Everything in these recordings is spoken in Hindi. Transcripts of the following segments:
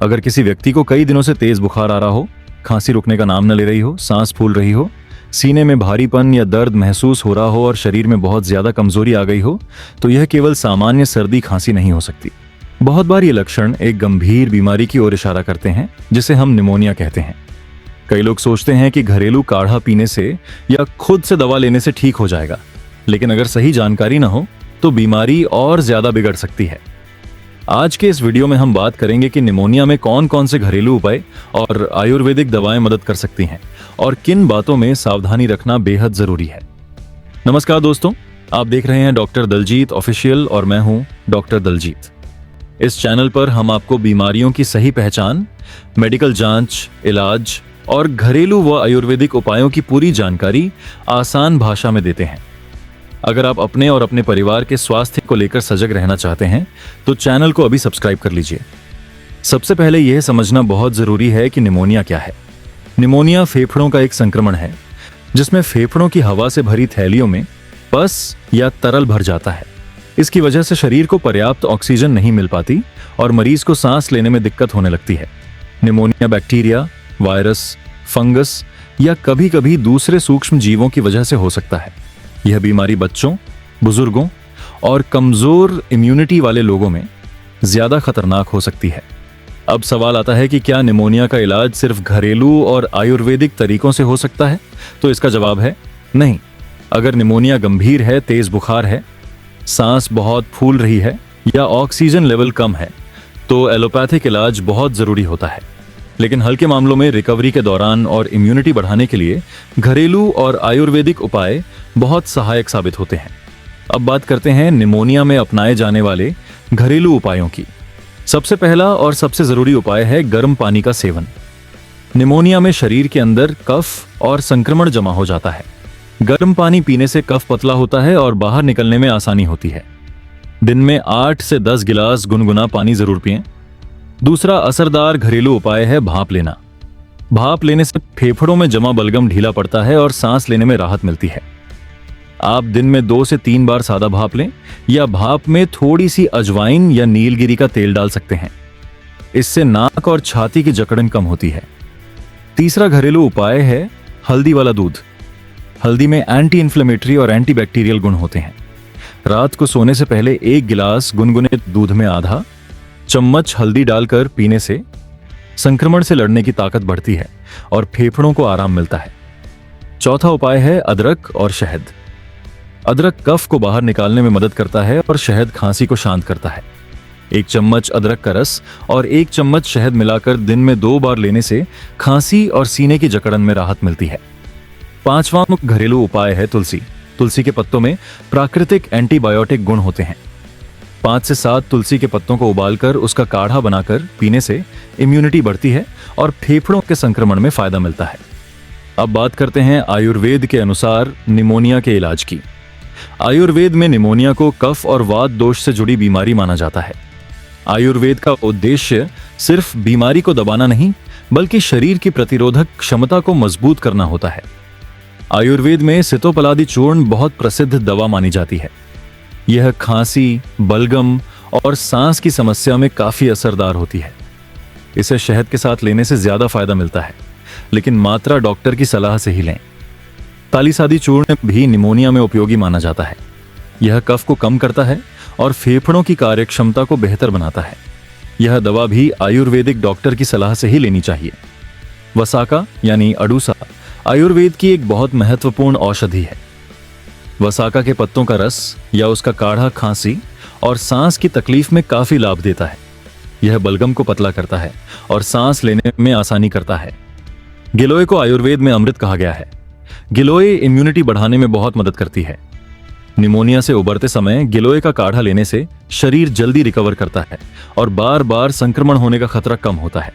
अगर किसी व्यक्ति को कई दिनों से तेज बुखार आ रहा हो, खांसी रुकने का नाम न ले रही हो, सांस फूल रही हो, सीने में भारीपन या दर्द महसूस हो रहा हो और शरीर में बहुत ज्यादा कमजोरी आ गई हो, तो यह केवल सामान्य सर्दी खांसी नहीं हो सकती। बहुत बार ये लक्षण एक गंभीर बीमारी की ओर इशारा करते हैं, जिसे हम निमोनिया कहते हैं। कई लोग सोचते हैं कि घरेलू काढ़ा पीने से या खुद से दवा लेने से ठीक हो जाएगा, लेकिन अगर सही जानकारी न हो तो बीमारी और ज्यादा बिगड़ सकती है। आज के इस वीडियो में हम बात करेंगे कि निमोनिया में कौन कौन से घरेलू उपाय और आयुर्वेदिक दवाएं मदद कर सकती हैं और किन बातों में सावधानी रखना बेहद जरूरी है। नमस्कार दोस्तों, आप देख रहे हैं डॉक्टर दलजीत ऑफिशियल और मैं हूं डॉक्टर दलजीत। इस चैनल पर हम आपको बीमारियों की सही पहचान, मेडिकल जांच, इलाज और घरेलू व आयुर्वेदिक उपायों की पूरी जानकारी आसान भाषा में देते हैं। अगर आप अपने और अपने परिवार के स्वास्थ्य को लेकर सजग रहना चाहते हैं तो चैनल को अभी सब्सक्राइब कर लीजिए। सबसे पहले यह समझना बहुत जरूरी है कि निमोनिया क्या है। निमोनिया फेफड़ों का एक संक्रमण है जिसमें फेफड़ों की हवा से भरी थैलियों में पस या तरल भर जाता है। इसकी वजह से शरीर को पर्याप्त ऑक्सीजन नहीं मिल पाती और मरीज को सांस लेने में दिक्कत होने लगती है। निमोनिया बैक्टीरिया, वायरस, फंगस या कभी कभी दूसरे सूक्ष्म जीवों की वजह से हो सकता है। यह बीमारी बच्चों, बुजुर्गों और कमजोर इम्यूनिटी वाले लोगों में ज्यादा खतरनाक हो सकती है। अब सवाल आता है कि क्या निमोनिया का इलाज सिर्फ घरेलू और आयुर्वेदिक तरीकों से हो सकता है? तो इसका जवाब है नहीं। अगर निमोनिया गंभीर है, तेज बुखार है, सांस बहुत फूल रही है या ऑक्सीजन लेवल कम है तो एलोपैथिक इलाज बहुत जरूरी होता है। लेकिन हल्के मामलों में रिकवरी के दौरान और इम्यूनिटी बढ़ाने के लिए घरेलू और आयुर्वेदिक उपाय बहुत सहायक साबित होते हैं। अब बात करते हैं निमोनिया में अपनाए जाने वाले घरेलू उपायों की। सबसे पहला और सबसे जरूरी उपाय है गर्म पानी का सेवन। निमोनिया में शरीर के अंदर कफ और संक्रमण जमा हो जाता है। गर्म पानी पीने से कफ पतला होता है और बाहर निकलने में आसानी होती है। दिन में 8 से 10 गिलास गुनगुना पानी जरूर पिएं। दूसरा असरदार घरेलू उपाय है भाप लेना। भाप लेने से फेफड़ों में जमा बलगम ढीला पड़ता है और सांस लेने में राहत मिलती है। आप दिन में 2 से 3 बार सादा भाप लें या भाप में थोड़ी सी अजवाइन या नीलगिरी का तेल डाल सकते हैं। इससे नाक और छाती की जकड़न कम होती है। तीसरा घरेलू उपाय है हल्दी वाला दूध। हल्दी में एंटी इन्फ्लेमेटरी और एंटीबैक्टीरियल गुण होते हैं। रात को सोने से पहले 1 गिलास गुनगुने दूध में आधा चम्मच हल्दी डालकर पीने से संक्रमण से लड़ने की ताकत बढ़ती है और फेफड़ों को आराम मिलता है। चौथा उपाय है अदरक और शहद। अदरक कफ को बाहर निकालने में मदद करता है और शहद खांसी को शांत करता है। 1 चम्मच अदरक का रस और 1 चम्मच शहद मिलाकर दिन में 2 बार लेने से खांसी और सीने की जकड़न में राहत मिलती है। पांचवां घरेलू उपाय है तुलसी। तुलसी के पत्तों में प्राकृतिक एंटीबायोटिक गुण होते हैं। 5 से 7 तुलसी के पत्तों को उबालकर उसका काढ़ा बनाकर पीने से इम्यूनिटी बढ़ती है और फेफड़ों के संक्रमण में फायदा मिलता है। अब बात करते हैं आयुर्वेद के अनुसार निमोनिया के इलाज की। आयुर्वेद में निमोनिया को कफ और वात दोष से जुड़ी बीमारी माना जाता है। आयुर्वेद का उद्देश्य सिर्फ बीमारी को दबाना नहीं, बल्कि शरीर की प्रतिरोधक क्षमता को मजबूत करना होता है। आयुर्वेद में सितोपलादी चूर्ण बहुत प्रसिद्ध दवा मानी जाती है। यह खांसी, बलगम और सांस की समस्या में काफी असरदार होती है। इसे शहद के साथ लेने से ज्यादा फायदा मिलता है, लेकिन मात्रा डॉक्टर की सलाह से ही लें। तालीसादी चूर्ण भी निमोनिया में उपयोगी माना जाता है। यह कफ को कम करता है और फेफड़ों की कार्यक्षमता को बेहतर बनाता है। यह दवा भी आयुर्वेदिक डॉक्टर की सलाह से ही लेनी चाहिए। वसाका यानी अडूसा आयुर्वेद की एक बहुत महत्वपूर्ण औषधि है। वसाका के पत्तों का रस या उसका काढ़ा खांसी और सांस की तकलीफ में काफी लाभ देता है। यह बलगम को पतला करता है और सांस लेने में आसानी करता है। गिलोय को आयुर्वेद में अमृत कहा गया है। गिलोय इम्यूनिटी बढ़ाने में बहुत मदद करती है। निमोनिया से उबरते समय गिलोय का काढ़ा लेने से शरीर जल्दी रिकवर करता है और बार बार संक्रमण होने का खतरा कम होता है।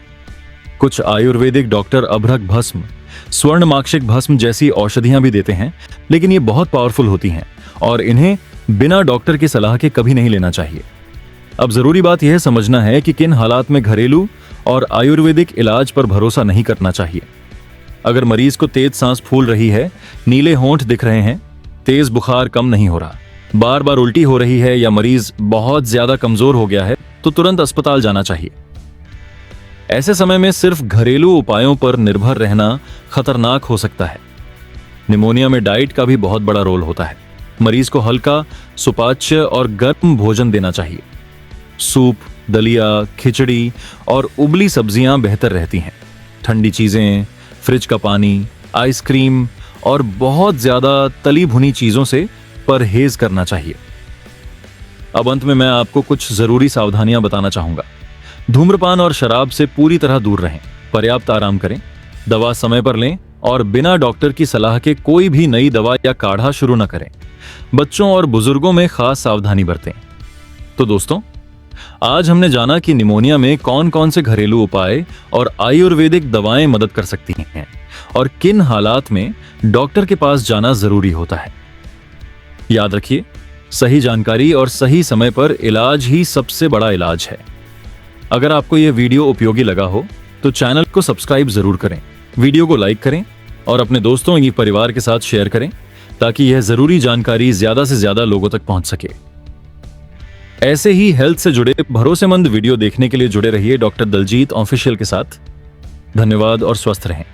कुछ आयुर्वेदिक डॉक्टर अभ्रक भस्म, स्वर्ण माक्षिक भस्म जैसी औषधियां भी देते हैं, लेकिन ये बहुत पावरफुल होती हैं और इन्हें बिना डॉक्टर की सलाह के कभी नहीं लेना चाहिए। अब जरूरी बात यह समझना है कि किन हालात में घरेलू और आयुर्वेदिक इलाज पर भरोसा नहीं करना चाहिए। अगर मरीज को तेज सांस फूल रही है, नीले होंठ दिख रहे हैं, तेज बुखार कम नहीं हो रहा, बार बार उल्टी हो रही है या मरीज बहुत ज्यादा कमजोर हो गया है, तो तुरंत अस्पताल जाना चाहिए। ऐसे समय में सिर्फ घरेलू उपायों पर निर्भर रहना खतरनाक हो सकता है। निमोनिया में डाइट का भी बहुत बड़ा रोल होता है। मरीज को हल्का, सुपाच्य और गर्म भोजन देना चाहिए। सूप, दलिया, खिचड़ी और उबली सब्जियां बेहतर रहती हैं। ठंडी चीजें, फ्रिज का पानी, आइसक्रीम और बहुत ज्यादा तली भुनी चीजों से परहेज करना चाहिए। अब अंत में मैं आपको कुछ जरूरी सावधानियां बताना चाहूंगा। धूम्रपान और शराब से पूरी तरह दूर रहें। पर्याप्त आराम करें। दवा समय पर लें और बिना डॉक्टर की सलाह के कोई भी नई दवा या काढ़ा शुरू न करें। बच्चों और बुजुर्गों में खास सावधानी बरतें। तो दोस्तों, आज हमने जाना कि निमोनिया में कौन कौन से घरेलू उपाय और आयुर्वेदिक दवाएं मदद कर सकती हैं और किन हालात में डॉक्टर के पास जाना जरूरी होता है। याद रखिए, सही जानकारी और सही समय पर इलाज ही सबसे बड़ा इलाज है। अगर आपको यह वीडियो उपयोगी लगा हो तो चैनल को सब्सक्राइब जरूर करें, वीडियो को लाइक करें और अपने दोस्तों या परिवार के साथ शेयर करें ताकि यह जरूरी जानकारी ज्यादा से ज्यादा लोगों तक पहुंच सके। ऐसे ही हेल्थ से जुड़े भरोसेमंद वीडियो देखने के लिए जुड़े रहिए डॉक्टर दलजीत ऑफिशियल के साथ। धन्यवाद और स्वस्थ रहें।